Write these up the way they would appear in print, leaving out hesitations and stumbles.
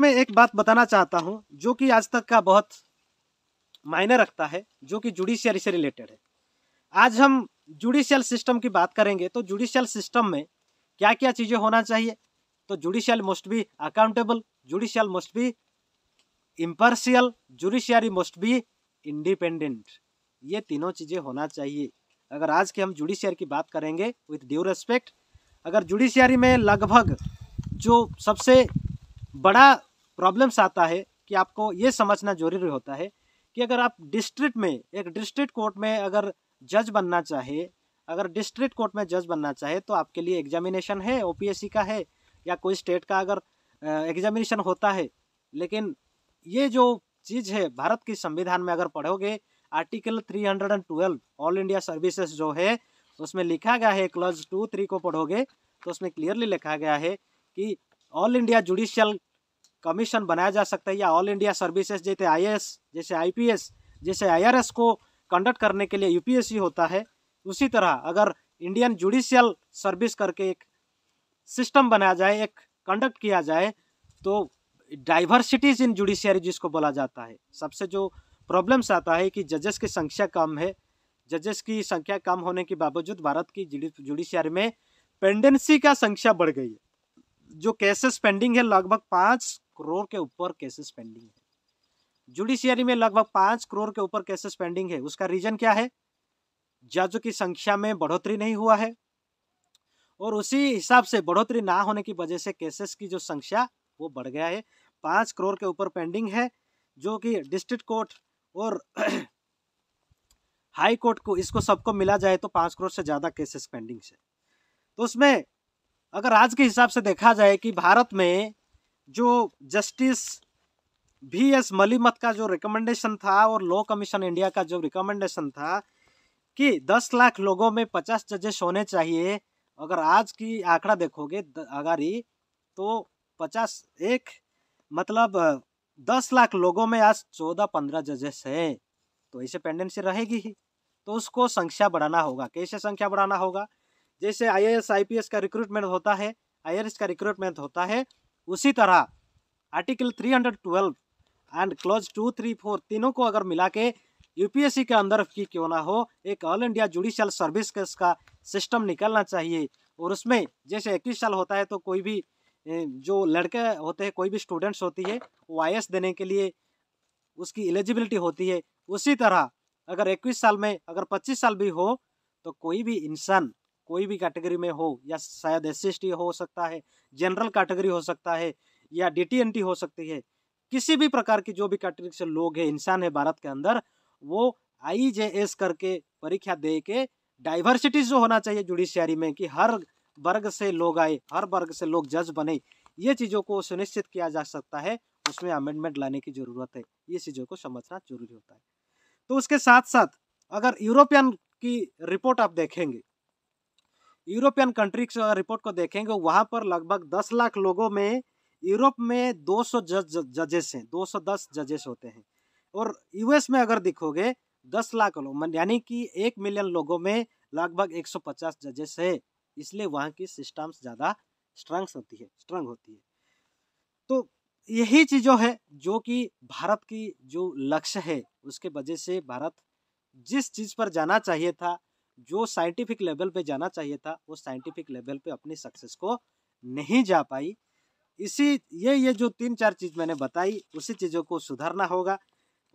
मैं एक बात बताना चाहता हूं जो कि आज तक का बहुत मायने रखता है, जो कि जुडिशियरी से रिलेटेड है। आज हम जुडिशियल सिस्टम की बात करेंगे तो जुडिशियल सिस्टम में क्या क्या चीजें होना चाहिए। तो judicial must be accountable, judicial must be impartial, judiciary must be independent. ये तीनों चीजें होना चाहिए। अगर आज के हम जुडिशियरी की बात करेंगे विथ ड्यू रेस्पेक्ट, अगर जुडिशियरी में लगभग जो सबसे बड़ा प्रॉब्लम्स आता है कि आपको ये समझना जरूरी होता है कि अगर आप डिस्ट्रिक्ट में, एक डिस्ट्रिक्ट कोर्ट में अगर जज बनना चाहे, अगर डिस्ट्रिक्ट कोर्ट में जज बनना चाहे तो आपके लिए एग्जामिनेशन है, ओपीएससी का है या कोई स्टेट का अगर एग्जामिनेशन होता है। लेकिन ये जो चीज़ है भारत की संविधान में अगर पढ़ोगे आर्टिकल 312 ऑल इंडिया सर्विसेज जो है उसमें लिखा गया है, क्लॉज 2, 3 को पढ़ोगे तो उसमें क्लियरली लिखा गया है कि ऑल इंडिया जुडिशियल कमीशन बनाया जा सकता है या ऑल इंडिया सर्विसेज जैसे आईएएस, जैसे आईपीएस, जैसे आईआरएस को कंडक्ट करने के लिए यूपीएससी होता है। उसी तरह अगर इंडियन जुडिशियल सर्विस करके एक सिस्टम बनाया जाए, एक कंडक्ट किया जाए तो डाइवर्सिटीज इन जुडिशियरी जिसको बोला जाता है। सबसे जो प्रॉब्लम्स आता है कि जजेस की संख्या कम है, जजेस की संख्या कम होने के बावजूद भारत की जुडिशियरी में पेंडेंसी का संख्या बढ़ गई है। जो केसेस पेंडिंग है लगभग 5 करोड़ के ऊपर केसेस पेंडिंग है जुडिशियरी में, लगभग 5 करोड़ के ऊपर केसेस पेंडिंग है। उसका रीजन क्या है? जजों की संख्या में बढ़ोतरी नहीं हुआ है और उसी हिसाब से बढ़ोतरी ना होने की वजह से केसेस की जो संख्या वो बढ़ गया है। 5 करोड़ के ऊपर पेंडिंग है, जो कि डिस्ट्रिक्ट कोर्ट और हाई कोर्ट को, इसको सबको मिला जाए तो 5 करोड़ से ज्यादा केसेस पेंडिंग है। तो उसमें अगर आज के हिसाब से देखा जाए कि भारत में जो जस्टिस VS मलिमत का जो रिकमेंडेशन था और लॉ कमीशन इंडिया का जो रिकमेंडेशन था कि 10 लाख लोगों में 50 जजेस होने चाहिए, अगर आज की आंकड़ा देखोगे अगर ही तो 50 एक मतलब 10 लाख लोगों में आज 14-15 जजेस हैं, तो ऐसे पेंडेंसी रहेगी ही। तो उसको संख्या बढ़ाना होगा। कैसे संख्या बढ़ाना होगा? जैसे आईएएस आईपीएस का रिक्रूटमेंट होता है, आईआरएस का रिक्रूटमेंट होता है, उसी तरह आर्टिकल 312 एंड क्लॉज 2, 3, 4 तीनों को अगर मिला के यूपीएससी के अंदर की क्यों ना हो एक ऑल इंडिया जुडिशियल सर्विस का सिस्टम निकलना चाहिए। और उसमें जैसे 21 साल होता है तो कोई भी जो लड़के होते हैं, कोई भी स्टूडेंट्स होती है वो आईएएस देने के लिए उसकी एलिजिबिलिटी होती है। उसी तरह अगर 21 साल में अगर 25 साल भी हो तो कोई भी इंसान कोई भी कैटेगरी में हो, या शायद SC/ST हो सकता है, जनरल कैटेगरी हो सकता है या DTNT हो सकती है, किसी भी प्रकार की जो भी कैटेगरी से लोग हैं, इंसान है भारत के अंदर, वो IJS करके परीक्षा दे के डाइवर्सिटी जो होना चाहिए जुडिशियरी में कि हर वर्ग से लोग आए, हर वर्ग से लोग जज बने, ये चीज़ों को सुनिश्चित किया जा सकता है। उसमें अमेंडमेंट लाने की जरूरत है, ये चीज़ों को समझना जरूरी होता है। तो उसके साथ साथ अगर यूरोपियन की रिपोर्ट आप देखेंगे, यूरोपियन कंट्री की रिपोर्ट को देखेंगे, वहां पर लगभग 10 लाख लोगों में यूरोप में 200 जजेस हैं, 210 जजेस होते हैं। और यूएस में अगर देखोगे 10 लाख लोग यानी कि 1 मिलियन लोगों में लगभग 150 जजेस है, इसलिए वहाँ की सिस्टम्स ज़्यादा स्ट्रांग होती है। तो यही चीज़ों है जो कि भारत की जो लक्ष्य है उसके वजह से भारत जिस चीज़ पर जाना चाहिए था, जो साइंटिफिक लेवल पे जाना चाहिए था, वो साइंटिफिक लेवल पे अपनी सक्सेस को नहीं जा पाई। ये जो 3-4 चीज़ मैंने बताई, उसी चीज़ों को सुधारना होगा।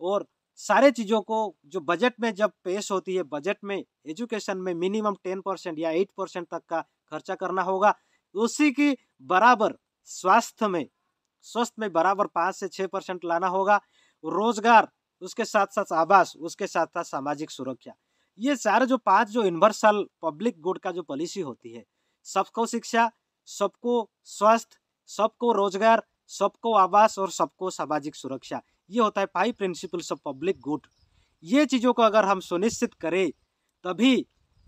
और सारे चीज़ों को जो बजट में जब पेश होती है, बजट में एजुकेशन में मिनिमम 10% या 8% तक का खर्चा करना होगा। उसी की बराबर स्वास्थ्य में बराबर 5 से 6% लाना होगा। रोजगार, उसके साथ साथ आवास, उसके साथ साथ सामाजिक सुरक्षा, ये सारे जो 5 जो यूनिवर्सल पब्लिक गुड का जो पॉलिसी होती है, सबको शिक्षा, सबको स्वास्थ्य, सबको रोजगार, सबको आवास और सबको सामाजिक सुरक्षा, ये होता है 5 प्रिंसिपल्स ऑफ पब्लिक गुड। ये चीज़ों को अगर हम सुनिश्चित करें तभी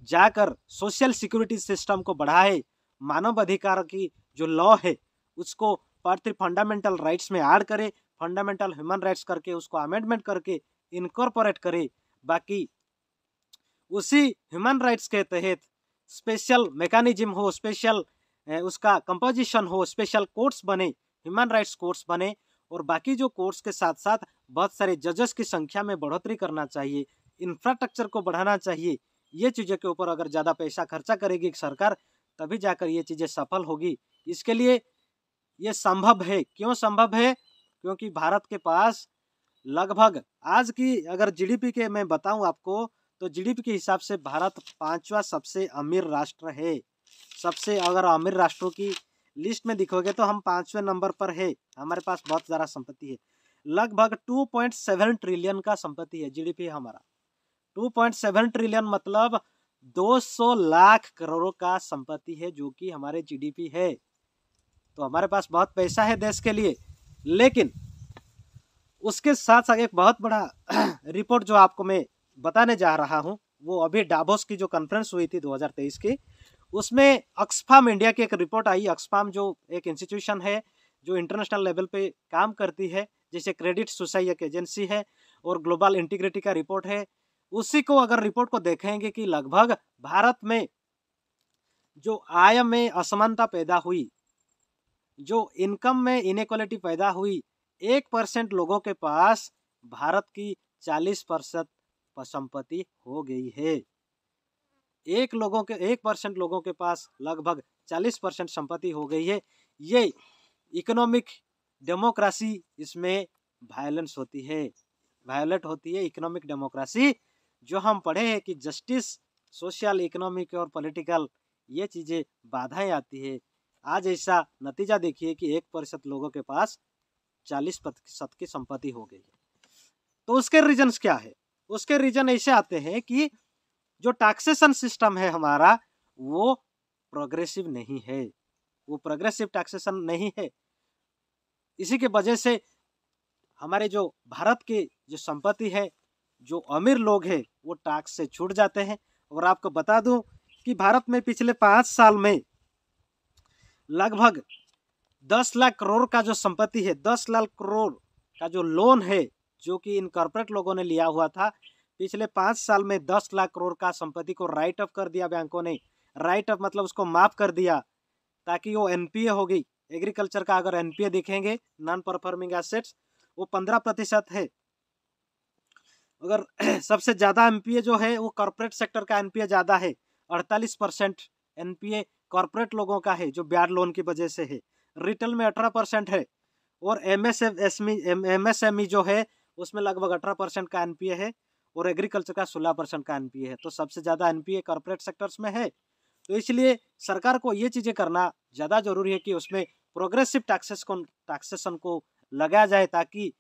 जाकर सोशल सिक्योरिटी सिस्टम को बढ़ाए, मानव अधिकार की जो लॉ है उसको पार्ट 3 फंडामेंटल राइट्स में ऐड करे, फंडामेंटल ह्यूमन राइट्स करके उसको अमेंडमेंट करके इनकॉर्पोरेट करे। बाकी उसी ह्यूमन राइट्स के तहत स्पेशल मैकेनिज्म हो, स्पेशल उसका कंपोजिशन हो, स्पेशल कोर्ट्स बने, ह्यूमन राइट्स कोर्ट्स बने, और बाकी जो कोर्स के साथ साथ बहुत सारे जजेस की संख्या में बढ़ोतरी करना चाहिए, इंफ्रास्ट्रक्चर को बढ़ाना चाहिए। ये चीज़ों के ऊपर अगर ज़्यादा पैसा खर्चा करेगी सरकार, तभी जाकर ये चीज़ें सफल होगी। इसके लिए ये संभव है। क्यों संभव है? क्योंकि भारत के पास लगभग आज की अगर जीडीपी के मैं बताऊं आपको, तो जीडीपी के हिसाब से भारत 5वां सबसे अमीर राष्ट्र है। सबसे अगर अमीर राष्ट्रों की लिस्ट में देखोगे तो हम 5वें नंबर पर है। हमारे पास बहुत ज़्यादा संपत्ति है, लगभग 2.7 ट्रिलियन का संपत्ति है जीडीपी हमारा। 2.7 ट्रिलियन मतलब 200 लाख करोड़ का संपत्ति है, जो कि हमारे जीडीपी है। तो हमारे पास बहुत पैसा है देश के लिए। लेकिन उसके साथ साथ एक बहुत बड़ा रिपोर्ट जो आपको मैं बताने जा रहा हूं, वो अभी डावोस की जो कॉन्फ्रेंस हुई थी 2023 की, उसमें ऑक्सफाम इंडिया की एक रिपोर्ट आई। ऑक्सफाम जो एक इंस्टीट्यूशन है जो इंटरनेशनल लेवल पे काम करती है, जैसे क्रेडिट सुसाई एक एजेंसी है और ग्लोबल इंटीग्रिटी का रिपोर्ट है। उसी को अगर रिपोर्ट को देखेंगे कि लगभग भारत में जो आय में असमानता पैदा हुई, जो इनकम में इनइक्वालिटी पैदा हुई, 1% लोगों के पास भारत की 40% संपत्ति हो गई है। 1% लोगों के पास लगभग 40% संपत्ति हो गई है। ये इकोनॉमिक डेमोक्रेसी, इसमें वायलेंस होती है, वायलेट होती है इकोनॉमिक डेमोक्रेसी। जो हम पढ़े हैं कि जस्टिस, सोशल, इकोनॉमिक और पॉलिटिकल, ये चीज़ें बाधाएं आती है। आज ऐसा नतीजा देखिए कि 1% लोगों के पास 40% की संपत्ति हो गई है। तो उसके रीजंस क्या है? उसके रीजन ऐसे आते हैं कि जो टैक्सेशन सिस्टम है हमारा, वो प्रोग्रेसिव नहीं है, वो प्रोग्रेसिव टैक्सेशन नहीं है। इसी के वजह से हमारे जो भारत की जो संपत्ति है, जो अमीर लोग हैं वो टैक्स से छूट जाते हैं। और आपको बता दूं कि भारत में पिछले 5 साल में लगभग 10 लाख करोड़ का जो संपत्ति है, 10 लाख करोड़ का जो लोन है, जो कि इन कॉर्पोरेट लोगों ने लिया हुआ था, पिछले 5 साल में 10 लाख करोड़ का संपत्ति को राइट ऑफ कर दिया बैंकों ने। राइट ऑफ मतलब उसको माफ कर दिया, ताकि वो एनपीए हो गई। एग्रीकल्चर का अगर एनपीए देखेंगे, नॉन परफॉर्मिंग एसेट्स, वो 15% है। अगर सबसे ज्यादा एनपीए जो है वो कॉर्पोरेट सेक्टर का एनपीए ज्यादा है, 48% एनपीए कॉर्पोरेट लोगों का है, जो ब्याज लोन की वजह से है। रिटेल में 18% है, और एमएसएमई जो है उसमें लगभग 18% का एनपीए है, और एग्रीकल्चर का 16% का एनपीए है। तो सबसे ज्यादा एनपीए कॉर्पोरेट सेक्टर्स में है। तो इसलिए सरकार को ये चीजें करना ज्यादा जरूरी है कि उसमें प्रोग्रेसिव टैक्सेशन को लगाया जाए, ताकि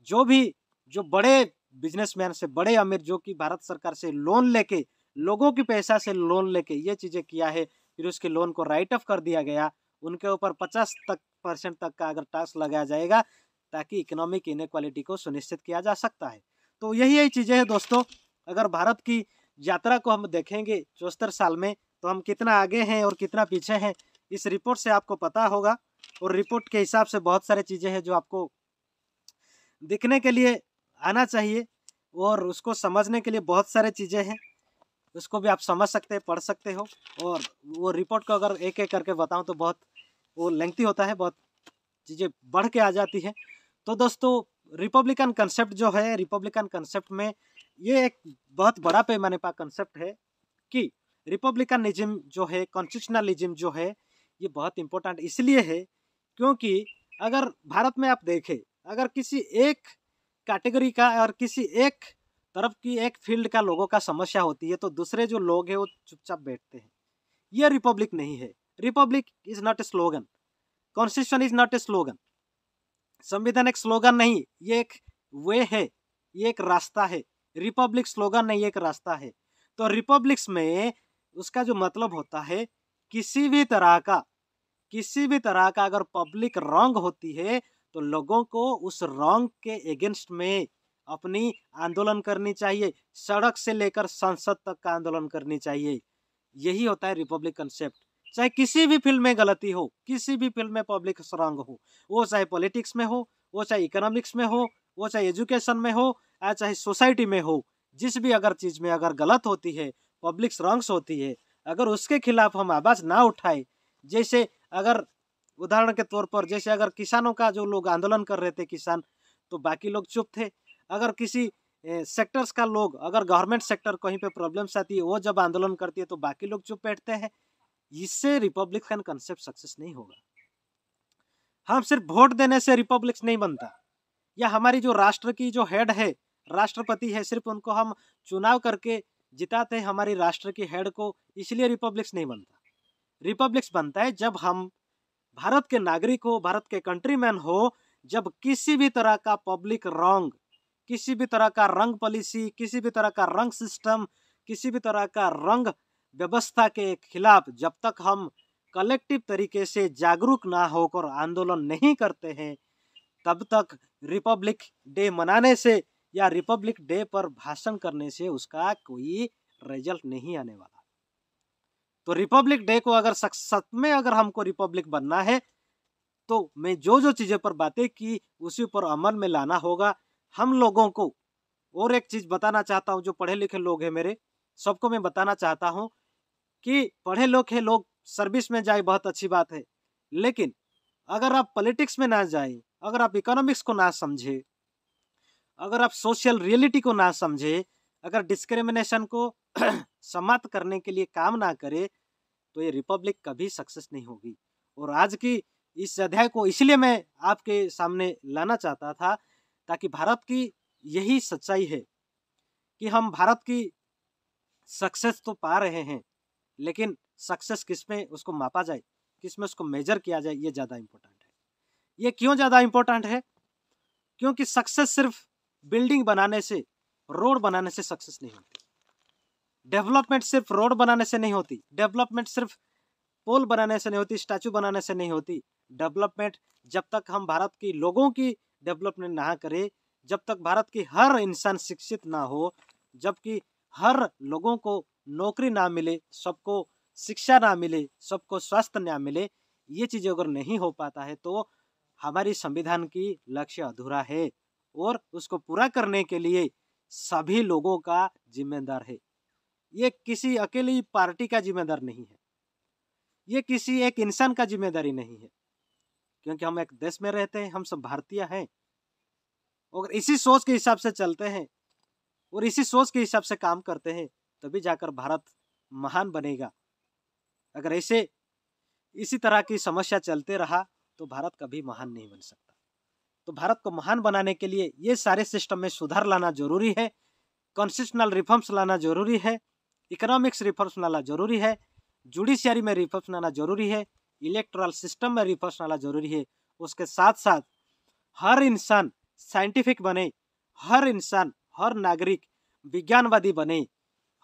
जो बड़े बिजनेसमैन से बड़े अमीर, जो कि भारत सरकार से लोन लेके, लोगों की पैसा से लोन लेके ये चीजें किया है, फिर उसके लोन को राइट ऑफ कर दिया गया, उनके ऊपर 50% तक का अगर टैक्स लगाया जाएगा, ताकि इकोनॉमिक इनइक्वालिटी को सुनिश्चित किया जा सकता है। तो यही चीजें हैं दोस्तों। अगर भारत की यात्रा को हम देखेंगे 74 साल में, तो हम कितना आगे हैं और कितना पीछे हैं, इस रिपोर्ट से आपको पता होगा। और रिपोर्ट के हिसाब से बहुत सारी चीजें हैं जो आपको दिखने के लिए आना चाहिए, और उसको समझने के लिए बहुत सारे चीजें हैं, उसको भी आप समझ सकते हैं, पढ़ सकते हो। और वो रिपोर्ट को अगर एक एक करके बताऊं तो बहुत वो लेंथी होता है, बहुत चीजें बढ़ के आ जाती है। तो दोस्तों, रिपब्लिकन कंसेप्ट जो है, रिपब्लिकन कंसेप्ट में ये एक बहुत बड़ा पैमाने पर कंसेप्ट है कि रिपब्लिकनिज्म जो है, कॉन्स्टिट्यूशनलिज्म जो है, ये बहुत इंपॉर्टेंट इसलिए है क्योंकि अगर भारत में आप देखें, अगर किसी एक कैटेगरी का और किसी एक तरफ की एक फील्ड का लोगों का समस्या होती है, तो दूसरे जो लोग हैं वो चुपचाप बैठते हैं। ये रिपब्लिक नहीं है। Republic is not a slogan, constitution is not a slogan, संविधान एक स्लोगन नहीं, ये एक वे है, ये एक रास्ता है। रिपब्लिक स्लोगन नहीं, एक रास्ता है। तो रिपब्लिक्स में उसका जो मतलब होता है, किसी भी तरह का अगर पब्लिक रॉन्ग होती है, तो लोगों को उस रॉन्ग के अगेंस्ट में अपनी आंदोलन करनी चाहिए, सड़क से लेकर संसद तक का आंदोलन करनी चाहिए। यही होता है रिपब्लिक कंसेप्ट। चाहे किसी भी फील्ड में गलती हो, किसी भी फील्ड में पब्लिक रॉन्ग हो, वो चाहे पॉलिटिक्स में हो, वो चाहे इकोनॉमिक्स में हो, वो चाहे एजुकेशन में हो, या चाहे सोसाइटी में हो, जिस भी अगर चीज में अगर गलत होती है, पब्लिक रॉन्ग्स होती है, अगर उसके खिलाफ हम आवाज ना उठाए, जैसे अगर उदाहरण के तौर पर जैसे अगर किसानों का जो लोग आंदोलन कर रहे थे किसान, तो बाकी लोग चुप थे। अगर किसी सेक्टर्स का लोग, अगर गवर्नमेंट सेक्टर कहीं पे प्रॉब्लम्स आती है, वो जब आंदोलन करती है तो बाकी लोग चुप बैठते हैं। इससे रिपब्लिकन कंसेप्ट सक्सेस नहीं होगा। हम सिर्फ वोट देने से रिपब्लिक नहीं बनता, या हमारी जो राष्ट्र की जो हेड है, राष्ट्रपति है, सिर्फ उनको हम चुनाव करके जिताते हैं हमारी राष्ट्र की हेड को, इसलिए रिपब्लिक्स नहीं बनता। रिपब्लिक्स बनता है जब हम भारत के नागरिक हो, भारत के कंट्रीमैन हो, जब किसी भी तरह का पब्लिक रॉन्ग, किसी भी तरह का रंग पॉलिसी, किसी भी तरह का रंग सिस्टम, किसी भी तरह का रंग व्यवस्था के खिलाफ जब तक हम कलेक्टिव तरीके से जागरूक ना होकर आंदोलन नहीं करते हैं, तब तक रिपब्लिक डे मनाने से या रिपब्लिक डे पर भाषण करने से उसका कोई रिजल्ट नहीं आने वाला। तो रिपब्लिक डे को अगर सच में अगर हमको रिपब्लिक बनना है, तो मैं जो जो चीज़ों पर बातें की उसी पर अमल में लाना होगा हम लोगों को। और एक चीज़ बताना चाहता हूँ, जो पढ़े लिखे लोग हैं मेरे, सबको मैं बताना चाहता हूँ कि पढ़े लोग सर्विस में जाए, बहुत अच्छी बात है, लेकिन अगर आप पॉलिटिक्स में ना जाए, अगर आप इकोनॉमिक्स को ना समझे, अगर आप सोशल रियलिटी को ना समझे, अगर डिस्क्रिमिनेशन को समाप्त करने के लिए काम ना करे, तो ये रिपब्लिक कभी सक्सेस नहीं होगी। और आज की इस अध्याय को इसलिए मैं आपके सामने लाना चाहता था, ताकि भारत की यही सच्चाई है कि हम भारत की सक्सेस तो पा रहे हैं, लेकिन सक्सेस किसमें उसको मापा जाए, किसमें उसको मेजर किया जाए, ये ज़्यादा इम्पोर्टेंट है। ये क्यों ज़्यादा इम्पोर्टेंट है? क्योंकि सक्सेस सिर्फ बिल्डिंग बनाने से, रोड बनाने से सक्सेस नहीं होती। डेवलपमेंट सिर्फ रोड बनाने से नहीं होती, डेवलपमेंट सिर्फ पोल बनाने से नहीं होती, स्टैचू बनाने से नहीं होती। डेवलपमेंट जब तक हम भारत के लोगों की डेवलपमेंट ना करें, जब तक भारत की हर इंसान शिक्षित ना हो, जबकि हर लोगों को नौकरी ना मिले, सबको शिक्षा ना मिले, सबको स्वास्थ्य ना मिले, ये चीज़ें अगर नहीं हो पाता है तो हमारी संविधान की लक्ष्य अधूरा है। और उसको पूरा करने के लिए सभी लोगों का जिम्मेदार है। ये किसी अकेली पार्टी का जिम्मेदार नहीं है, ये किसी एक इंसान का जिम्मेदारी नहीं है, क्योंकि हम एक देश में रहते हैं, हम सब भारतीय हैं। और इसी सोच के हिसाब से चलते हैं और इसी सोच के हिसाब से काम करते हैं, तभी जाकर भारत महान बनेगा। अगर ऐसे इसी तरह की समस्या चलते रहा तो भारत कभी महान नहीं बन सकता। तो भारत को महान बनाने के लिए ये सारे सिस्टम में सुधार लाना जरूरी है, कॉन्स्टिट्यूशनल रिफॉर्म्स लाना जरूरी है, इकोनॉमिक्स रिफॉर्म्स लाना जरूरी है, जुडिशियरी में रिफॉर्म्स लाना जरूरी है, इलेक्टोरल सिस्टम में रिफॉर्म्स लाना जरूरी है। उसके साथ साथ हर इंसान साइंटिफिक बने, हर इंसान, हर नागरिक विज्ञानवादी बने,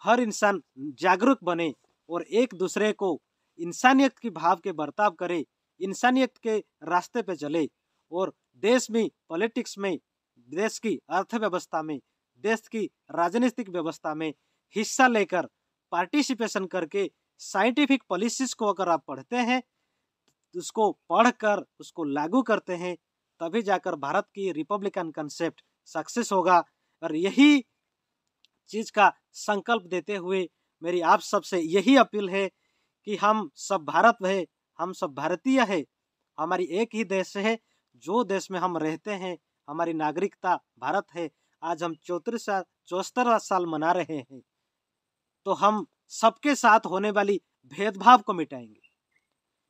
हर इंसान जागरूक बने और एक दूसरे को इंसानियत की भाव के बर्ताव करे, इंसानियत के रास्ते पे चले और देश में पॉलिटिक्स में, देश की अर्थव्यवस्था में, देश की राजनीतिक व्यवस्था में हिस्सा लेकर पार्टिसिपेशन करके साइंटिफिक पॉलिसीज को अगर आप पढ़ते हैं, उसको पढ़कर उसको लागू करते हैं, तभी जाकर भारत की रिपब्लिकन कंसेप्ट सक्सेस होगा। और यही चीज का संकल्प देते हुए मेरी आप सबसे यही अपील है कि हम सब भारत है, हम सब भारतीय है, हमारी एक ही देश है, जो देश में हम रहते हैं, हमारी नागरिकता भारत है। आज हम 74वां साल मना रहे हैं, तो हम सबके साथ होने वाली भेदभाव को मिटाएंगे।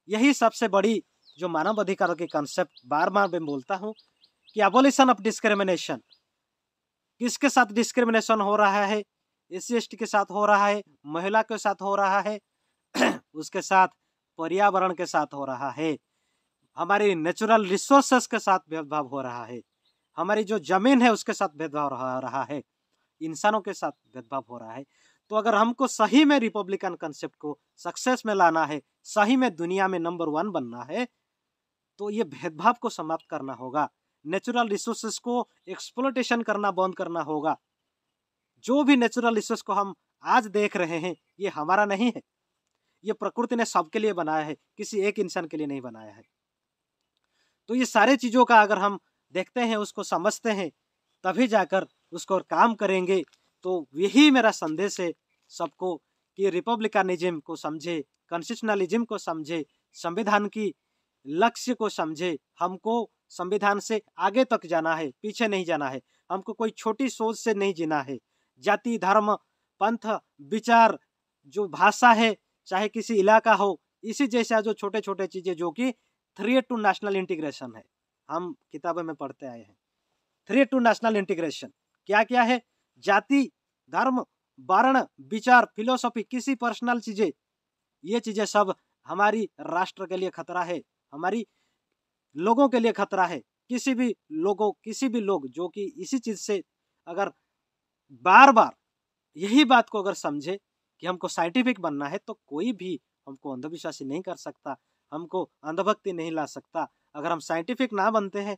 यही सबसे बड़ी जो मानव अधिकार के कंसेप्ट बार बार मैं बोलता हूँ कि एबोलिशन ऑफ डिस्क्रिमिनेशन। किसके साथ डिस्क्रिमिनेशन हो रहा है? SC/ST के साथ हो रहा है, महिला के साथ हो रहा है, उसके साथ पर्यावरण के साथ हो रहा है, हमारी नेचुरल रिसोर्सेस के साथ भेदभाव हो रहा है, हमारी जो जमीन है उसके साथ भेदभाव हो रहा है, इंसानों के साथ भेदभाव हो रहा है। तो अगर हमको सही में रिपब्लिकन कंसेप्ट को सक्सेस में लाना है, सही में दुनिया में नंबर 1 बनना है, तो ये भेदभाव को समाप्त करना होगा, नेचुरल रिसोर्सेस को एक्सप्लोटेशन करना बंद करना होगा। जो भी नेचुरल रिसोर्स को हम आज देख रहे हैं, ये हमारा नहीं है, ये प्रकृति ने सबके लिए बनाया है, किसी एक इंसान के लिए नहीं बनाया है। तो ये सारे चीजों का अगर हम देखते हैं, उसको समझते हैं, तभी जाकर उसको काम करेंगे। तो यही मेरा संदेश है सबको कि रिपब्लिकनिज्म को समझे, कॉन्स्टिट्यूशनलिज्म को समझे, संविधान की लक्ष्य को समझे। हमको संविधान से आगे तक जाना है, पीछे नहीं जाना है। हमको कोई छोटी सोच से नहीं जीना है। जाति, धर्म, पंथ, विचार, जो भाषा है, चाहे किसी इलाका हो, इसी जैसा जो छोटे छोटे चीजें जो कि थ्रेट टू नेशनल इंटीग्रेशन है, हम किताबों में पढ़ते आए हैं। थ्रेट टू नेशनल इंटीग्रेशन क्या क्या है? जाति, धर्म, वर्ण, विचार, फिलोसॉफी, किसी पर्सनल चीजें, ये चीजें सब हमारी राष्ट्र के लिए खतरा है, हमारी लोगों के लिए खतरा है। किसी भी लोग जो कि इसी चीज से अगर बार बार यही बात को अगर समझे कि हमको साइंटिफिक बनना है, तो कोई भी हमको अंधविश्वासी नहीं कर सकता, हमको अंधभक्ति नहीं ला सकता। अगर हम साइंटिफिक ना बनते हैं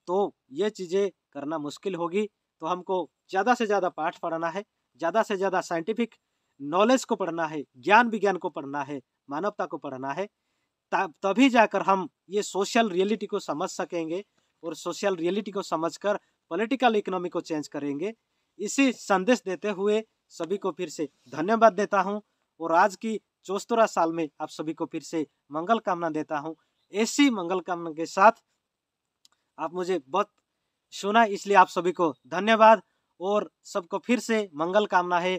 तो ये चीजें करना मुश्किल होगी। तो हमको ज्यादा से ज्यादा पाठ पढ़ना है, ज्यादा से ज्यादा साइंटिफिक नॉलेज को पढ़ना है, ज्ञान विज्ञान को पढ़ना है, मानवता को पढ़ना है। तभी जाकर हम ये सोशल रियलिटी को समझ सकेंगे और सोशल रियलिटी को समझकर पॉलिटिकल इकोनॉमी को चेंज करेंगे। इसी संदेश देते हुए सभी को फिर से धन्यवाद देता हूं और आज की 74 साल में आप सभी को फिर से मंगल कामना देता हूं। ऐसी मंगल कामना के साथ आप मुझे बहुत सुना, इसलिए आप सभी को धन्यवाद और सबको फिर से मंगल कामना है।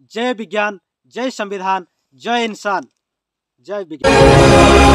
जय विज्ञान, जय संविधान, जय इंसान, जय विज्ञान।